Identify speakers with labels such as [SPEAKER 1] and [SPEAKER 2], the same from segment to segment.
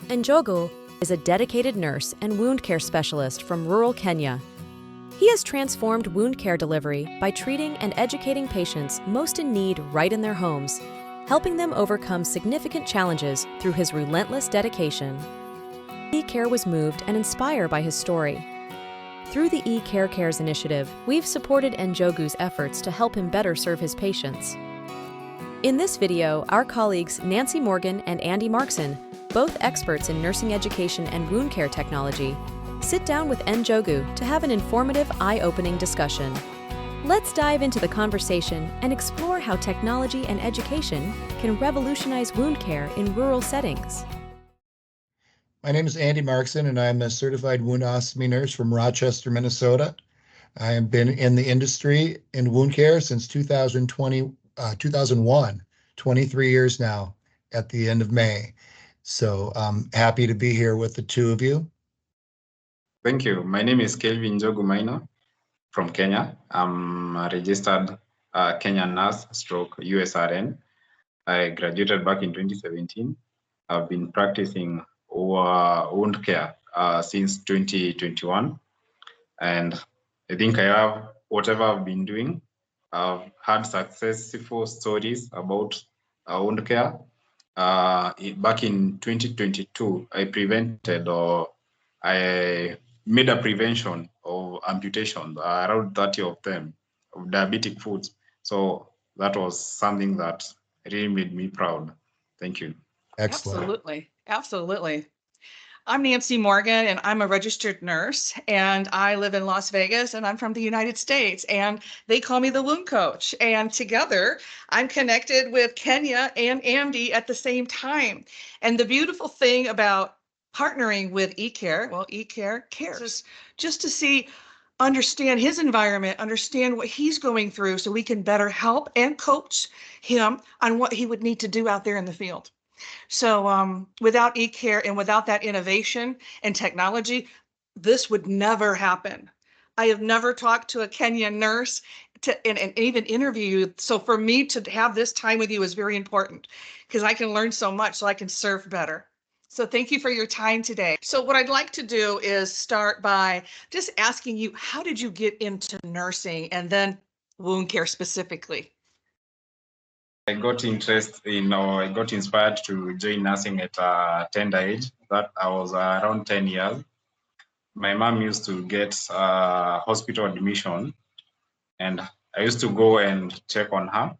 [SPEAKER 1] Njogu is a dedicated nurse and wound care specialist from rural Kenya. He has transformed wound care delivery by treating and educating patients most in need right in their homes, helping them overcome significant challenges through his relentless dedication. eKare was moved and inspired by his story. Through the eKare Cares initiative, we've supported Njogu's efforts to help him better serve his patients. In this video, our colleagues Nancy Morgan and Andy Marxen, both experts in nursing education and wound care technology, sit down with Njogu to have an informative, eye-opening discussion. Let's dive into the conversation and explore how technology and education can revolutionize wound care in rural settings.
[SPEAKER 2] My name is Andy Marxen, and I'm a certified wound ostomy nurse from Rochester, Minnesota. I have been in the industry in wound care since 2001, 23 years now at the end of May. So I'm happy to be here with the two of you.
[SPEAKER 3] Thank you. My name is Kelvin Njogu from Kenya. I'm a registered Kenyan nurse stroke USRN. I graduated back in 2017. I've been practicing wound care since 2021. And I think I have whatever I've been doing. I've had successful stories about wound care. Back in 2022, I prevented or I made a prevention of amputations, around 30 of them, of diabetic foots. So that was something that really made me proud. Thank you.
[SPEAKER 2] Excellent.
[SPEAKER 4] Absolutely. Absolutely. I'm Nancy Morgan, and I'm a registered nurse, and I live in Las Vegas, and I'm from the United States, and they call me the wound coach. And together, I'm connected with Kenya and Andy at the same time. And the beautiful thing about partnering with eKare, well, eKare cares, just to understand his environment, understand what he's going through, so we can better help and coach him on what he would need to do out there in the field. So without eKare and without that innovation and technology, this would never happen. I have never talked to a Kenyan nurse and even interview you. So for me to have this time with you is very important, because I can learn so much so I can serve better. So thank you for your time today. So what I'd like to do is start by just asking you, how did you get into nursing and then wound care specifically?
[SPEAKER 3] I got inspired to join nursing at a tender age. That I was around 10 years. My mom used to get hospital admission, and I used to go and check on her.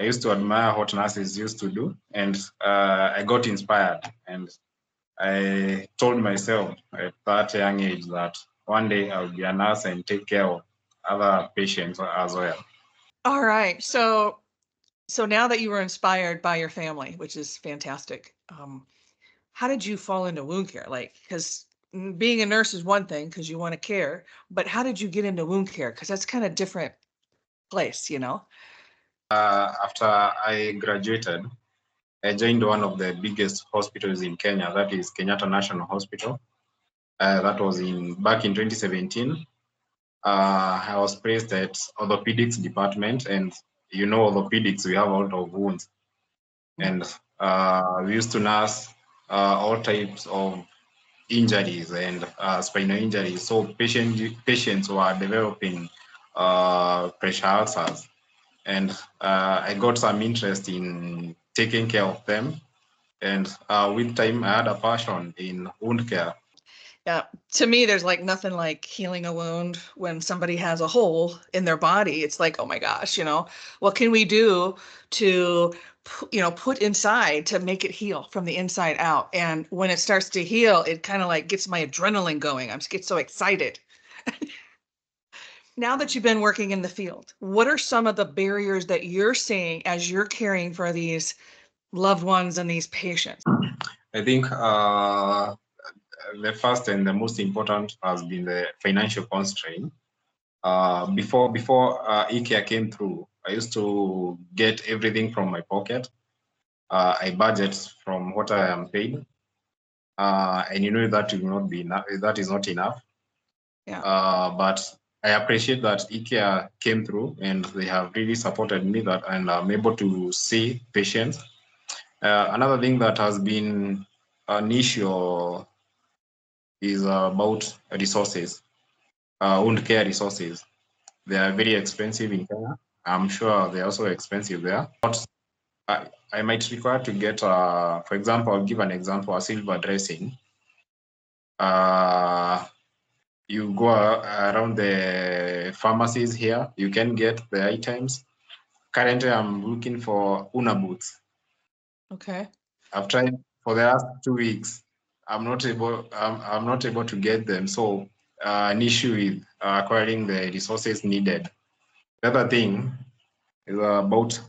[SPEAKER 3] I used to admire what nurses used to do, and I got inspired. And I told myself at that young age that one day I'll be a nurse and take care of other patients as well.
[SPEAKER 4] All right. So now that you were inspired by your family, which is fantastic, how did you fall into wound care? Like, because being a nurse is one thing because you want to care, but how did you get into wound care? Because that's kind of different place, you know?
[SPEAKER 3] After I graduated, I joined one of the biggest hospitals in Kenya, that is Kenyatta National Hospital. That was back in 2017. I was placed at orthopedics department, and you know, orthopedics, we have a lot of wounds. And we used to nurse all types of injuries and spinal injuries. So patients were developing pressure ulcers. And I got some interest in taking care of them. And with time, I had a passion in wound care.
[SPEAKER 4] Yeah, to me, there's like nothing like healing a wound when somebody has a hole in their body. It's like, oh my gosh, what can we do to, put inside to make it heal from the inside out? And when it starts to heal, it kind of like gets my adrenaline going. I get so excited. Now that you've been working in the field, what are some of the barriers that you're seeing as you're caring for these loved ones and these patients?
[SPEAKER 3] I think the first and the most important has been the financial constraint. Before eKare came through, I used to get everything from my pocket. I budget from what I am paid, and that will not be enough. That is not enough.
[SPEAKER 4] Yeah.
[SPEAKER 3] But I appreciate that eKare came through, and they have really supported me and I'm able to see patients. Another thing that has been an issue is about resources, wound care resources. They are very expensive in Kenya. I'm sure they're also expensive there. But I might require to get, for example, I'll give an example, a silver dressing. You go around the pharmacies here, you can get the items. Currently, I'm looking for Una boots.
[SPEAKER 4] Okay.
[SPEAKER 3] I've tried for the last 2 weeks. I'm not able to get them. So an issue with acquiring the resources needed. The other thing is about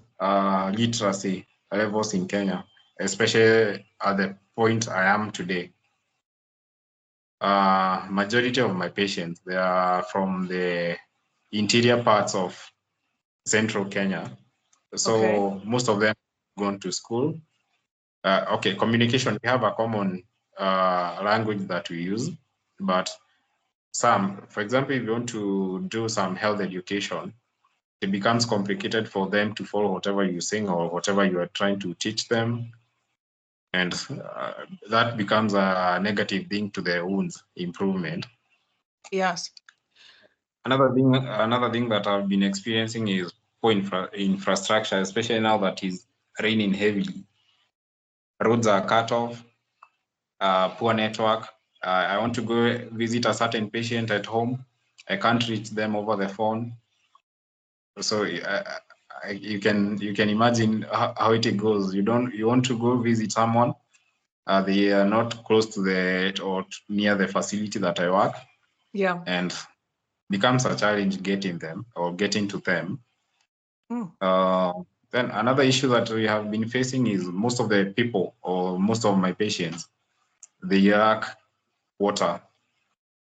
[SPEAKER 3] literacy levels in Kenya, especially at the point I am today. Majority of my patients, they are from the interior parts of central Kenya. So
[SPEAKER 4] Okay.
[SPEAKER 3] most of them gone to school. Okay, communication, we have a common language that we use, but some, for example, if you want to do some health education, it becomes complicated for them to follow whatever you're saying or whatever you are trying to teach them. And that becomes a negative thing to their wounds improvement.
[SPEAKER 4] Yes.
[SPEAKER 3] Another thing that I've been experiencing is poor infrastructure, especially now that it's raining heavily. Roads are cut off, poor network. I want to go visit a certain patient at home. I can't reach them over the phone. So you can imagine how it goes. You want to go visit someone. They are not close to the or near the facility that I work,
[SPEAKER 4] Yeah.
[SPEAKER 3] and becomes a challenge getting them or getting to them. Then another issue that we have been facing is most of the people or most of my patients, they lack water.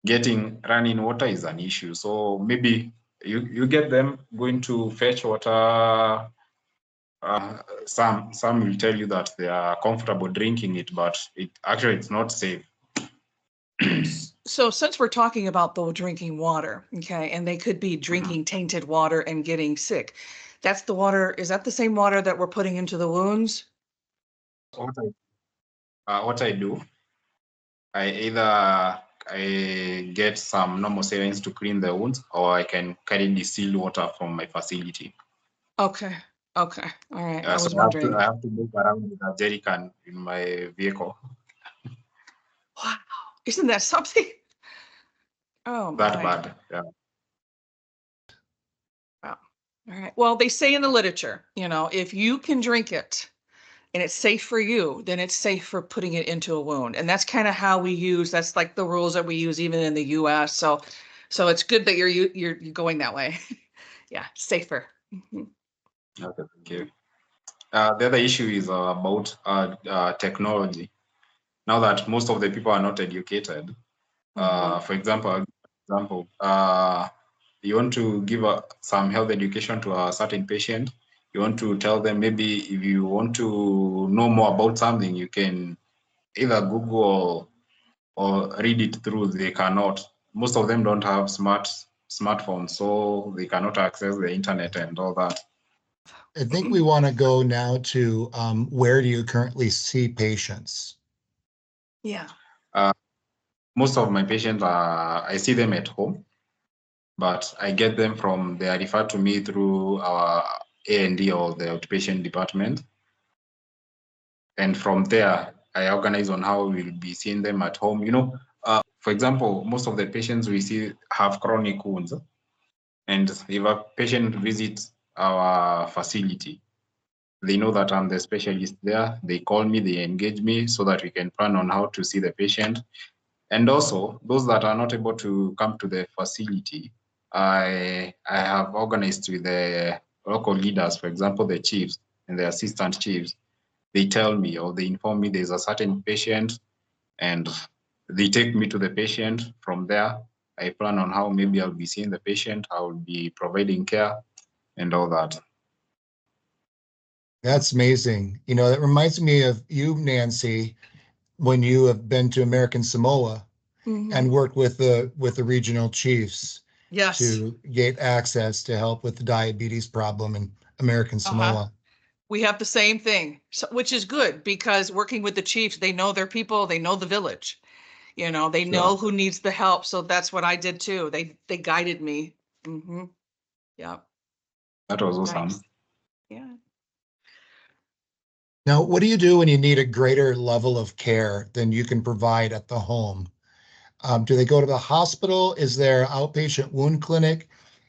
[SPEAKER 3] Getting running water is an issue. So maybe you get them going to fetch water. Some will tell you that they are comfortable drinking it, but it's not safe.
[SPEAKER 4] So since we're talking about the drinking water, okay, and they could be drinking tainted water and getting sick, that's the water, is that the same water that we're putting into the wounds?
[SPEAKER 3] What I do, I get some normal saline to clean the wounds, or I can carry distilled water from my facility.
[SPEAKER 4] Okay. Okay. All right. I
[SPEAKER 3] So
[SPEAKER 4] was wondering.
[SPEAKER 3] I have to move around with a jerry can in my vehicle.
[SPEAKER 4] Wow. Isn't that something? Oh
[SPEAKER 3] That
[SPEAKER 4] my.
[SPEAKER 3] bad. Yeah.
[SPEAKER 4] Wow. All right. Well, they say in the literature, if you can drink it and it's safe for you, then it's safe for putting it into a wound. And that's kind of how we use, that's like the rules that we use even in the US. So it's good that you're going that way. Yeah, safer. Mhm.
[SPEAKER 3] Okay, thank you. The other issue is about technology. Now that most of the people are not educated, for example, you want to give some health education to a certain patient, you want to tell them maybe if you want to know more about something, you can either Google or read it through. They cannot. Most of them don't have smartphones, so they cannot access the internet and all that.
[SPEAKER 2] I think we want to go now to where do you currently see patients?
[SPEAKER 4] Yeah.
[SPEAKER 3] Most of my patients I see them at home, but I get them they are referred to me through our A&D or the outpatient department. And from there, I organize on how we'll be seeing them at home. For example, most of the patients we see have chronic wounds. And if a patient visits our facility, they know that I'm the specialist there. They call me, they engage me so that we can plan on how to see the patient. And also, those that are not able to come to the facility, I have organized with the local leaders, for example, the chiefs and the assistant chiefs. They tell me or they inform me there's a certain patient, and they take me to the patient. From there, I plan on how maybe I'll be seeing the patient, I will be providing care and all that.
[SPEAKER 2] That's amazing. That reminds me of you, Nancy, when you have been to American Samoa and worked with the regional chiefs
[SPEAKER 4] Yes.
[SPEAKER 2] to get access to help with the diabetes problem in American Samoa.
[SPEAKER 4] We have the same thing, so, which is good because working with the chiefs, they know their people, they know the village. You know, they know who needs the help. So that's what I did too. They guided me. Mm-hmm. Yeah.
[SPEAKER 3] That was awesome.
[SPEAKER 4] Nice. Yeah.
[SPEAKER 2] Now, what do you do when you need a greater level of care than you can provide at the home? Do they go to the hospital? Is there outpatient wound clinic?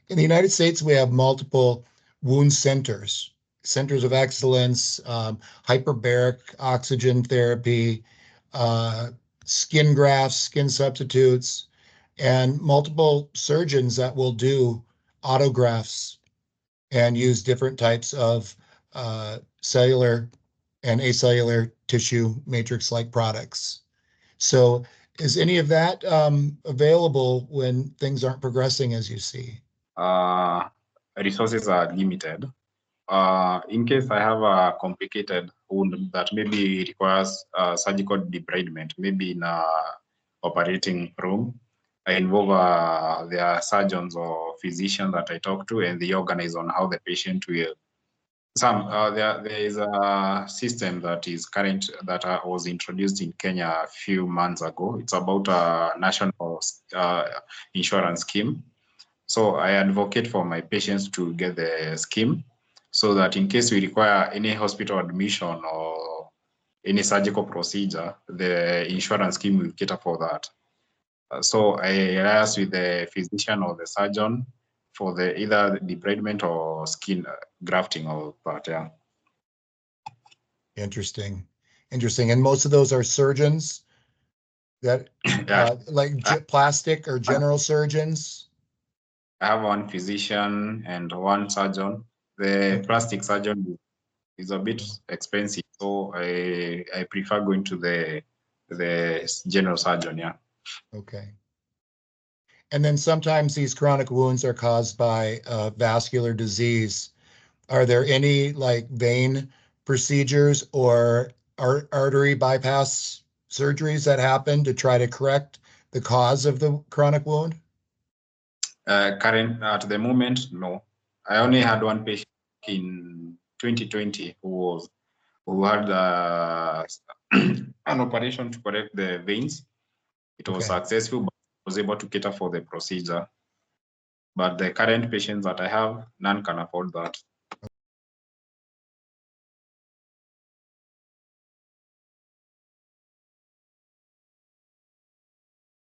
[SPEAKER 2] In the United States, we have multiple wound centers, centers of excellence, hyperbaric oxygen therapy, skin grafts, skin substitutes, and multiple surgeons that will do autografts and use different types of cellular and acellular tissue matrix-like products. So is any of that available when things aren't progressing as you see?
[SPEAKER 3] Resources are limited. In case I have a complicated wound that maybe requires surgical debridement, maybe in a operating room, I involve their surgeons or physicians that I talk to, and they organize on how the patient will. There is a system that is was introduced in Kenya a few months ago. It's about a national insurance scheme. So I advocate for my patients to get the scheme so that in case we require any hospital admission or any surgical procedure, the insurance scheme will cater for that. So I liaise with the physician or the surgeon for the either debridement or skin grafting or that, yeah.
[SPEAKER 2] Interesting. Interesting. And most of those are surgeons that
[SPEAKER 3] Yeah.
[SPEAKER 2] plastic or general surgeons?
[SPEAKER 3] I have one physician and one surgeon. The plastic surgeon is a bit expensive, so I prefer going to the general surgeon, yeah.
[SPEAKER 2] Okay. And then sometimes these chronic wounds are caused by vascular disease. Are there any like vein procedures or artery bypass surgeries that happen to try to correct the cause of the chronic wound?
[SPEAKER 3] At the moment, no. I only had one patient in 2020 who had an operation to correct the veins. It was successful, but was able to cater for the procedure. But the current patients that I have, none can afford that.